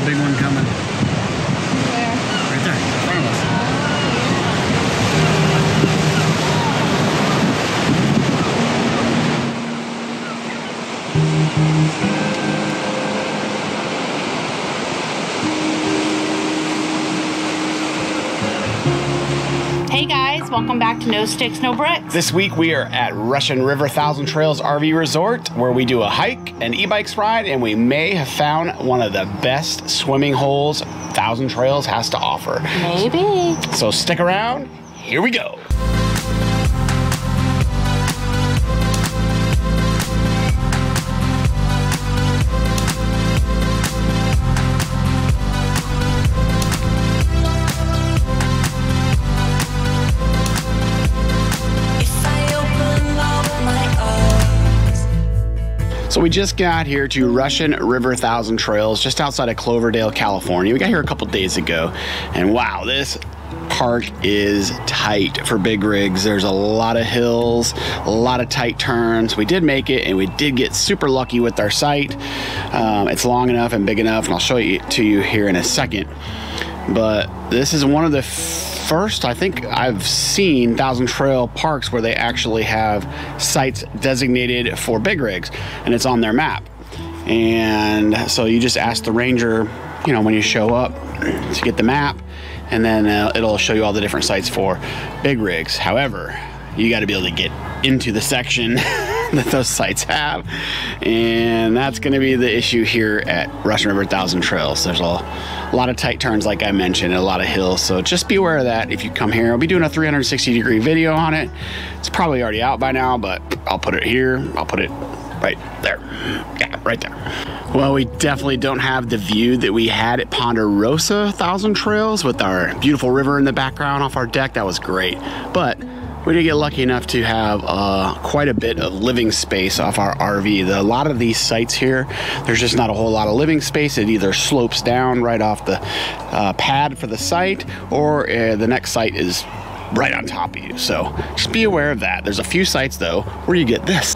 big one coming. Where? Right there, in front of us. Hey guys, welcome back to No Sticks, No Bricks. This week we are at Russian River Thousand Trails RV Resort, where we do a hike, an e-bikes ride, and we may have found one of the best swimming holes Thousand Trails has to offer. Maybe. So stick around, here we go. So we just got here to Russian River Thousand Trails, just outside of Cloverdale, California. We got here a couple days ago, and wow, this park is tight for big rigs. There's a lot of hills, a lot of tight turns. We did make it, and we did get super lucky with our site. It's long enough and big enough, and I'll show it to you here in a second. But this is one of the first, I think I've seen Thousand Trail parks where they actually have sites designated for big rigs, and it's on their map. And so you just ask the ranger, you know, when you show up to get the map, and then it'll show you all the different sites for big rigs. However, you got to be able to get into the section that those sites have, and that's going to be the issue here at Russian River Thousand Trails. There's a lot of tight turns, like I mentioned, and a lot of hills, so just be aware of that if you come here. I'll be doing a 360-degree video on it. It's probably already out by now, but I'll put it here. I'll put it right there. Yeah, right there. Well, we definitely don't have the view that we had at Ponderosa Thousand Trails with our beautiful river in the background off our deck. That was great, but we did get lucky enough to have quite a bit of living space off our RV. A lot of these sites here, there's just not a whole lot of living space. It either slopes down right off the pad for the site, or the next site is right on top of you. So just be aware of that. There's a few sites though where you get this.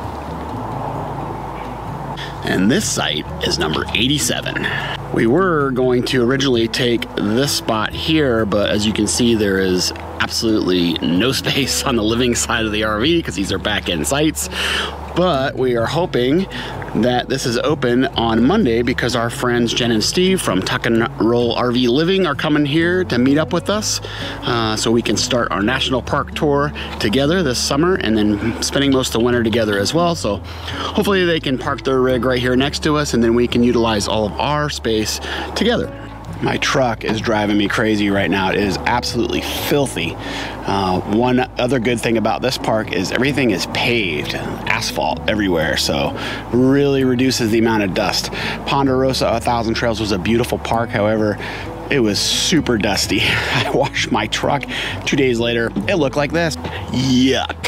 And this site is number 87. We were going to originally take this spot here, but as you can see, there is absolutely no space on the living side of the RV because these are back-end sites. But we are hoping that this is open on Monday because our friends Jen and Steve from Tuck and Roll RV Living are coming here to meet up with us, so we can start our national park tour together this summer, and then spending most of the winter together as well. So hopefully they can park their rig right here next to us, and then we can utilize all of our space together. My truck is driving me crazy right now. It is absolutely filthy. One other good thing about this park is everything is paved, asphalt everywhere, so really reduces the amount of dust. Ponderosa Thousand Trails was a beautiful park, however, it was super dusty. I washed my truck. 2 days later, it looked like this. Yuck.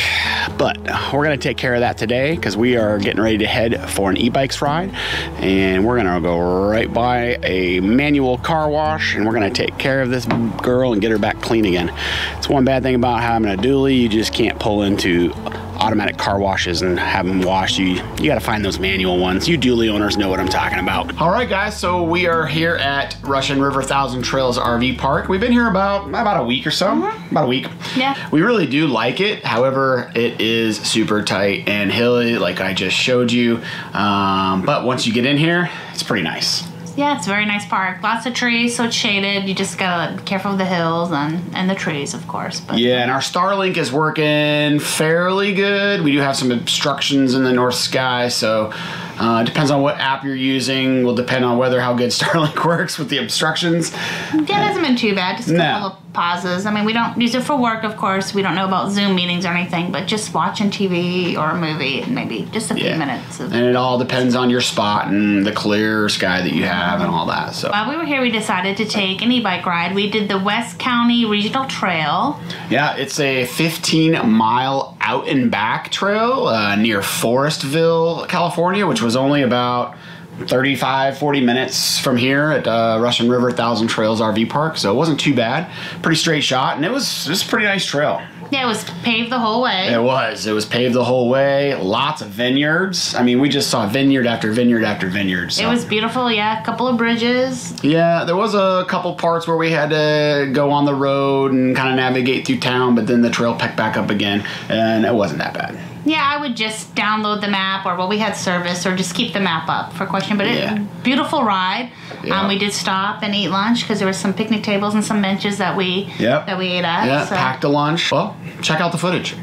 But we're gonna take care of that today because we are getting ready to head for an e-bikes ride, and we're gonna go right by a manual car wash, and we're gonna take care of this girl and get her back clean again. It's one bad thing about having a dually, you just can't pull into automatic car washes and have them washed. You got to find those manual ones. You dually owners know what I'm talking about. All right, guys, so we are here at Russian River Thousand Trails RV Park. We've been here about a week or so. About a week. Yeah. We really do like it. However, it is super tight and hilly, like I just showed you. But once you get in here, it's pretty nice. Yeah, it's a very nice park. Lots of trees, so it's shaded. You just gotta be careful of the hills and the trees, of course. But yeah, and our Starlink is working fairly good. We do have some obstructions in the north sky, so it depends on what app you're using. Will depend on how good Starlink works with the obstructions. Yeah, it hasn't been too bad. Just a couple of pauses. I mean, we don't use it for work, of course. We don't know about Zoom meetings or anything, but just watching TV or a movie, maybe just a few minutes. And it all depends on your spot and the clear sky that you have and all that. So while we were here, we decided to take an e-bike ride. We did the West County Regional Trail. Yeah, it's a 15-mile out and back trail near Forestville, California, which was only about 35-40 minutes from here at Russian River Thousand Trails RV Park, so it wasn't too bad. Pretty straight shot, and it was a pretty nice trail. Yeah, it was paved the whole way. It was paved the whole way. Lots of vineyards. I mean, we just saw vineyard after vineyard after vineyard. So. It was beautiful, yeah. A couple of bridges. Yeah, there was a couple parts where we had to go on the road and kind of navigate through town, but then the trail picked back up again, and it wasn't that bad. Yeah, I would just download the map, or we had service, or just keep the map up for question. But beautiful ride. Yeah. We did stop and eat lunch because there were some picnic tables and some benches that we ate at. Yeah, so. Packed a lunch. Well, check out the footage.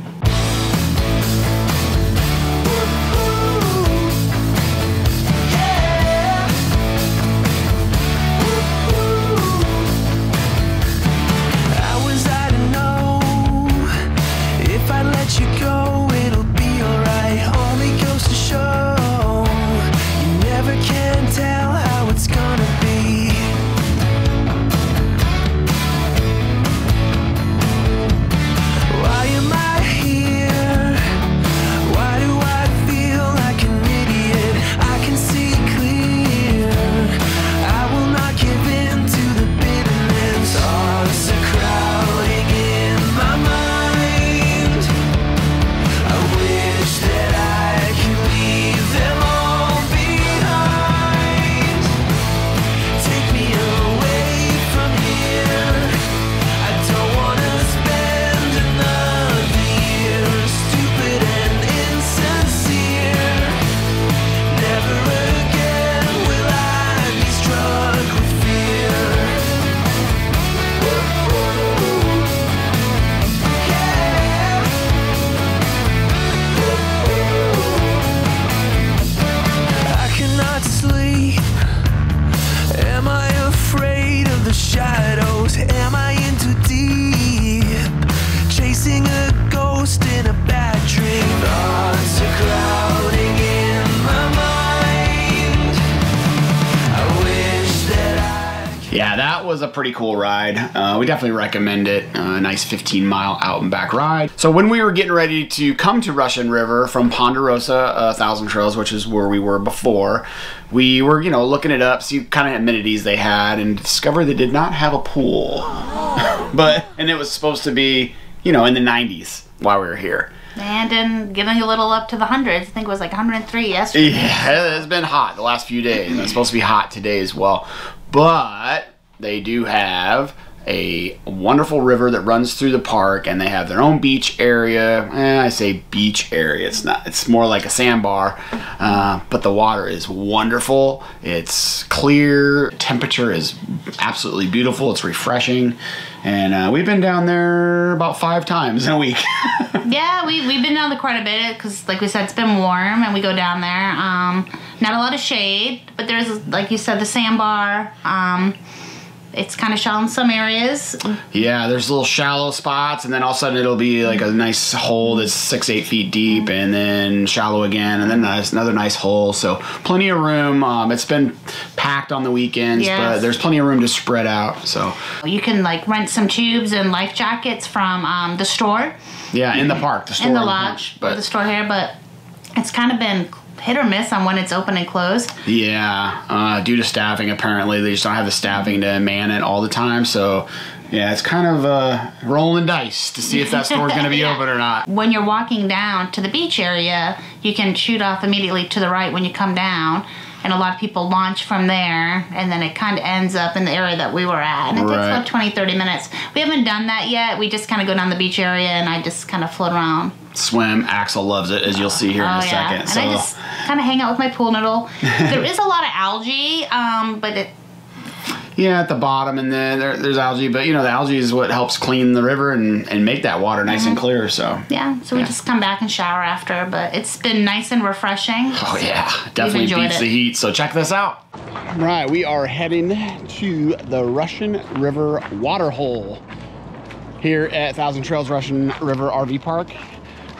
Yeah, that was a pretty cool ride. We definitely recommend it. A nice 15-mile out and back ride. So when we were getting ready to come to Russian River from Ponderosa, Thousand Trails, which is where we were before, we were, looking it up, see what kind of amenities they had, and discovered they did not have a pool. And it was supposed to be, in the 90s while we were here. And getting a little up to the hundreds. I think it was like 103 yesterday. Yeah, it's been hot the last few days, and it's supposed to be hot today as well. But they do have a wonderful river that runs through the park, and they have their own beach area. I say beach area. It's not. It's more like a sandbar. But the water is wonderful. It's clear. Temperature is absolutely beautiful. It's refreshing. And we've been down there about 5 times in a week. Yeah, we've been down there quite a bit because, like we said, it's been warm, and we go down there. Not a lot of shade, but there's, like you said, the sandbar. It's kind of shallow in some areas. Yeah, there's little shallow spots, and then all of a sudden it'll be like a nice hole that's 6-8 feet deep, and then shallow again, and then another nice hole. So plenty of room. It's been packed on the weekends, but there's plenty of room to spread out. So you can rent some tubes and life jackets from the store. Yeah, in the park, the store in the lodge, but the store here. But it's kind of been hit or miss on when it's open and closed. Yeah, due to staffing, apparently they just don't have the staffing to man it all the time. So yeah, it's kind of rolling dice to see if that store's going to be open or not. When you're walking down to the beach area, you can shoot off immediately to the right when you come down. And a lot of people launch from there, and then it kind of ends up in the area that we were at. And it takes about 20-30 minutes. We haven't done that yet. We just kind of go down the beach area, and I just kind of float around. Swim. Axel loves it, as you'll see here in a second. And I just kind of hang out with my pool noodle. There is a lot of algae, but it... Yeah, at the bottom, and then there's algae, but the algae is what helps clean the river and make that water nice and clear. So yeah, we just come back and shower after, but it's been nice and refreshing. Oh yeah, definitely beats the heat. So check this out. Right, we are heading to the Russian River Waterhole here at Thousand Trails Russian River RV Park.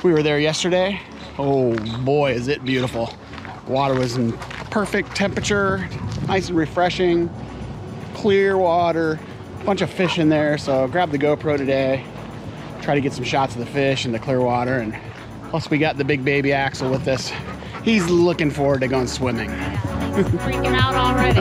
We were there yesterday. Oh boy, is it beautiful! Water was in perfect temperature, nice and refreshing. Clear water, bunch of fish in there, so grab the GoPro today, try to get some shots of the fish and the clear water, and plus we got the big baby Axel with us. He's looking forward to going swimming. He's freaking out already.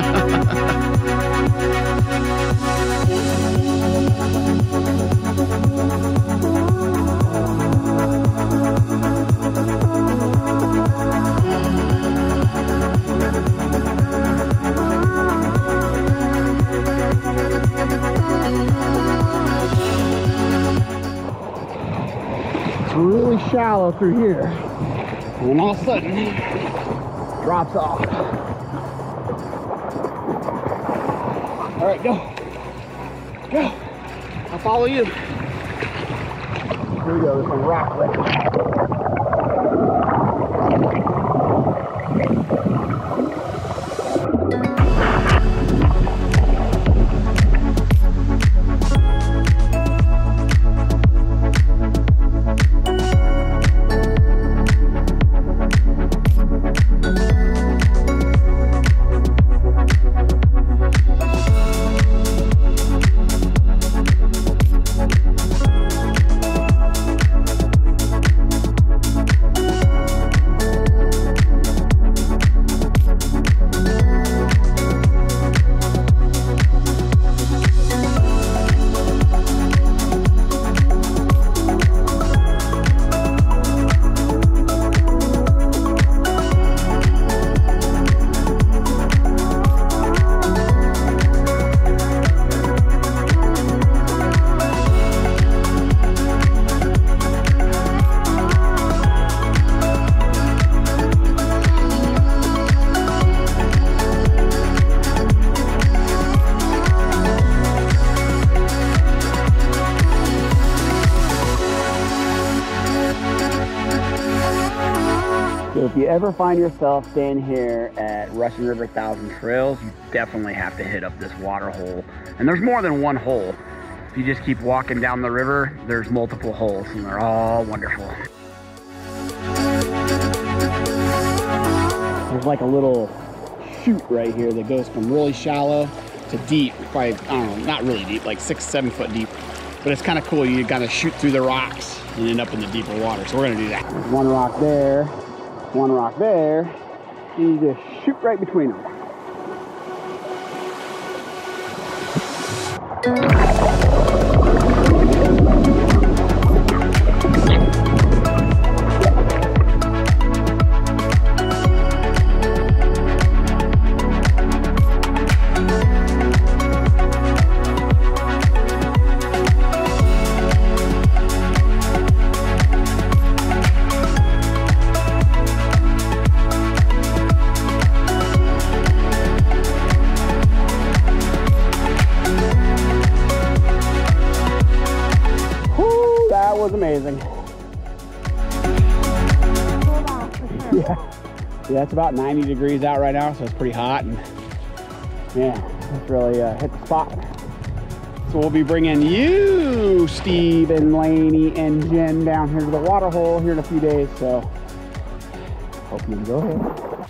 shallow through here. And then all of a sudden, drops off. All right, go. Go. I'll follow you. Here we go, there's some rock right there. So if you ever find yourself staying here at Russian River 1000 Trails, you definitely have to hit up this water hole. And there's more than one hole. If you just keep walking down the river, there's multiple holes and they're all wonderful. There's like a little chute right here that goes from really shallow to deep, probably, I don't know, not really deep, like 6-7 foot deep. But it's kind of cool, you gotta shoot through the rocks and end up in the deeper water. So we're gonna do that. There's one rock there, one rock there, and you just shoot right between them. Was amazing. Yeah, it's about 90 degrees out right now, so it's pretty hot, and yeah, it's really hit the spot. So we'll be bringing you, Steve and Laney and Jen, down here to the water hole here in a few days. So hope you enjoy it.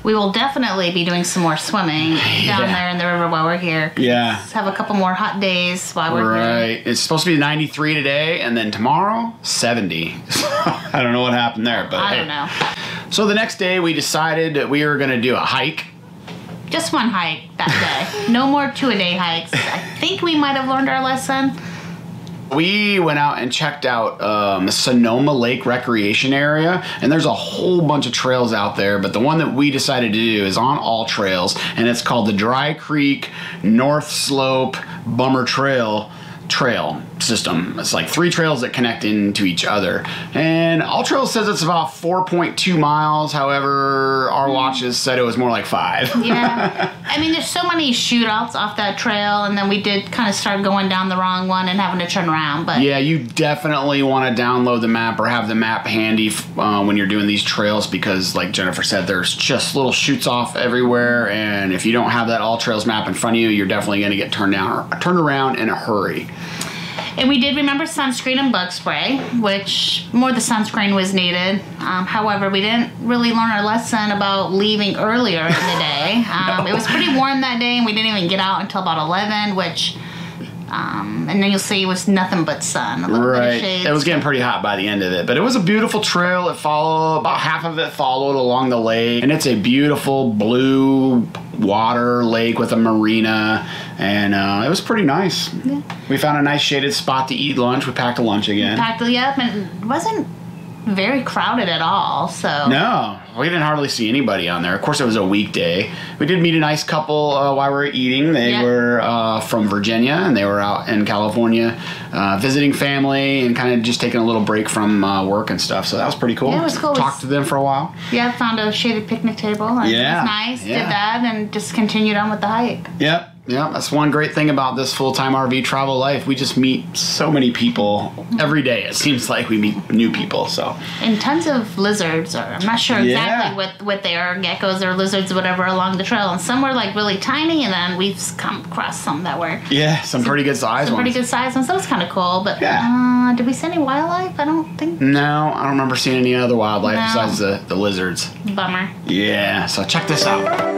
We will definitely be doing some more swimming down there in the river while we're here. Yeah. Let's have a couple more hot days while we're here. Right. It's supposed to be 93 today, and then tomorrow, 70. I don't know what happened there, but I don't know. So the next day, we decided that we were going to do a hike. Just one hike that day. No more 2-a-day hikes. I think we might have learned our lesson. We went out and checked out the Sonoma Lake Recreation Area, and there's a whole bunch of trails out there, but the one that we decided to do is on all trails, and it's called the Dry Creek North Slope Bummer Trail system. It's like 3 trails that connect into each other, and All Trails says it's about 4.2 miles. However, our watches said it was more like 5. Yeah, I mean, there's so many shootouts off that trail, and then we did kind of start going down the wrong one and having to turn around. But yeah, you definitely want to download the map or have the map handy when you're doing these trails, because like Jennifer said, there's just little shoots off everywhere, and if you don't have that All Trails map in front of you, you're definitely going to get turned around in a hurry. And we did remember sunscreen and bug spray, which more the sunscreen was needed. However, we didn't really learn our lesson about leaving earlier in the day. It was pretty warm that day, and we didn't even get out until about 11, which, and then you'll see it was nothing but sun. A little bit of shade. It was getting pretty hot by the end of it, but it was a beautiful trail. About half of it followed along the lake, and it's a beautiful blue water lake with a marina, and it was pretty nice. Yeah. We found a nice shaded spot to eat lunch. We packed a lunch again. Packed it up, and it wasn't very crowded at all. So no, we didn't hardly see anybody on there. Of course, it was a weekday. We did meet a nice couple while we were eating. They were from Virginia, and they were out in California visiting family and kind of just taking a little break from work and stuff. So that was pretty cool. Yeah, it was cool. Talked to them for a while. Yeah, found a shaded picnic table. And it was nice. Yeah. Did that and just continued on with the hike. Yep. Yeah, that's one great thing about this full-time RV travel life. We just meet so many people every day. It seems like we meet new people. So and tons of lizards, or I'm not sure exactly what they are, geckos or lizards, whatever, along the trail. And some were like really tiny, and then we've come across some that were some pretty good size ones. Pretty good size ones. That was kind of cool. But did we see any wildlife? I don't think. No, I don't remember seeing any other wildlife besides the lizards. Bummer. Yeah. So check this out.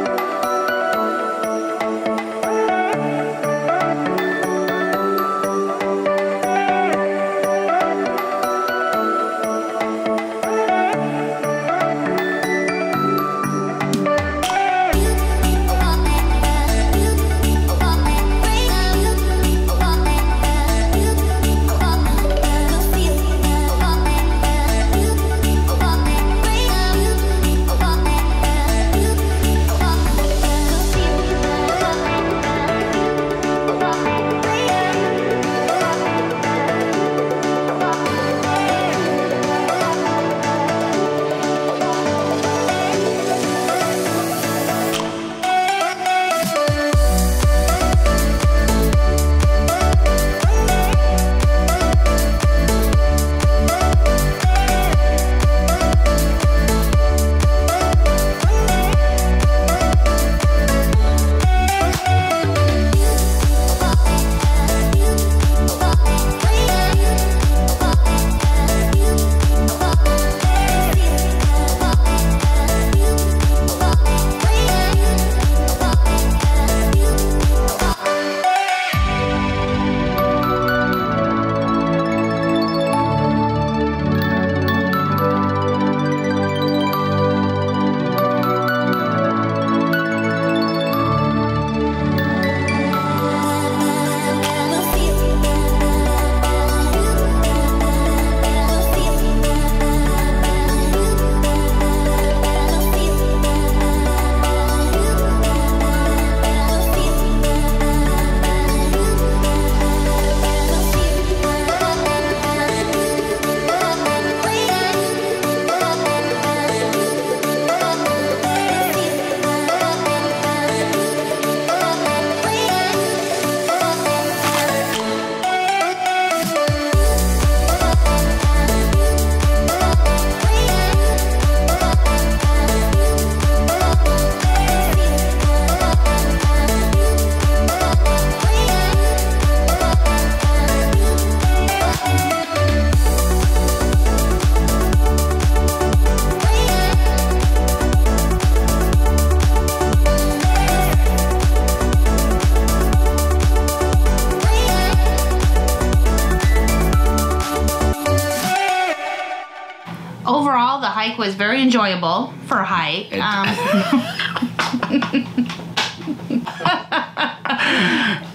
Overall, the hike was very enjoyable for a hike.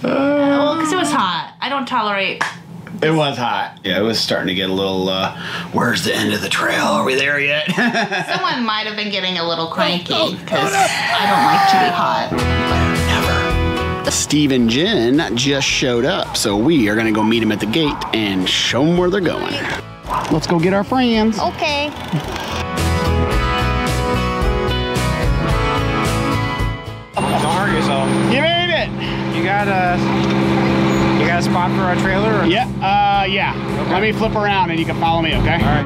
Well, because it was hot. I don't tolerate. It was hot. Yeah, it was starting to get a little, where's the end of the trail? Are we there yet? Someone might have been getting a little cranky because I don't like to be hot. Never. Steve and Jen just showed up, so we are going to go meet them at the gate and show them where they're going. Let's go get our friends. Okay. Don't hurt yourself. You made it. You got a spot for our trailer? Or? Yeah. Yeah. Okay. Let me flip around and you can follow me, okay? All right.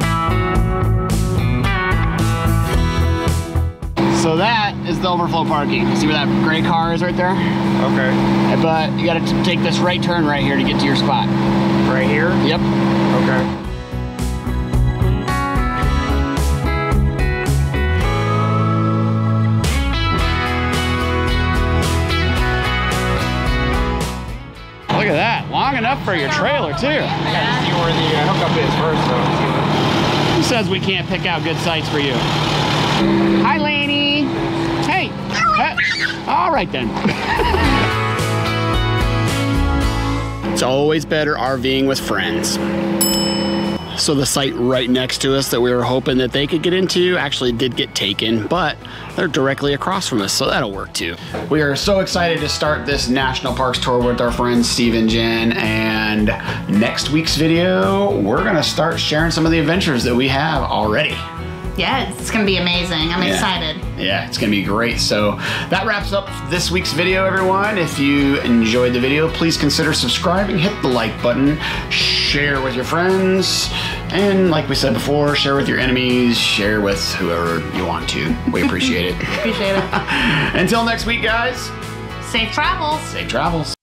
So that is the overflow parking. See where that gray car is right there? Okay. But you got to take this right turn right here to get to your spot. Right here? Yep. Okay. Look at that, long enough for your trailer too. I got to see where the hookup is first, though. Who says we can't pick out good sites for you? Hi, Laney. Hey. All right then. It's always better RVing with friends. So the site right next to us that we were hoping that they could get into actually did get taken, but they're directly across from us, so that'll work too. We are so excited to start this national parks tour with our friends Steve and Jen, and next week's video, we're gonna start sharing some of the adventures that we have already. Yeah, it's gonna be amazing. I'm excited. Yeah, it's gonna be great. So that wraps up this week's video, everyone. If you enjoyed the video, please consider subscribing, hit the like button, share with your friends, and like we said before, share with your enemies, share with whoever you want to. We appreciate it. Appreciate it. Until next week, guys. Safe travels. Safe travels.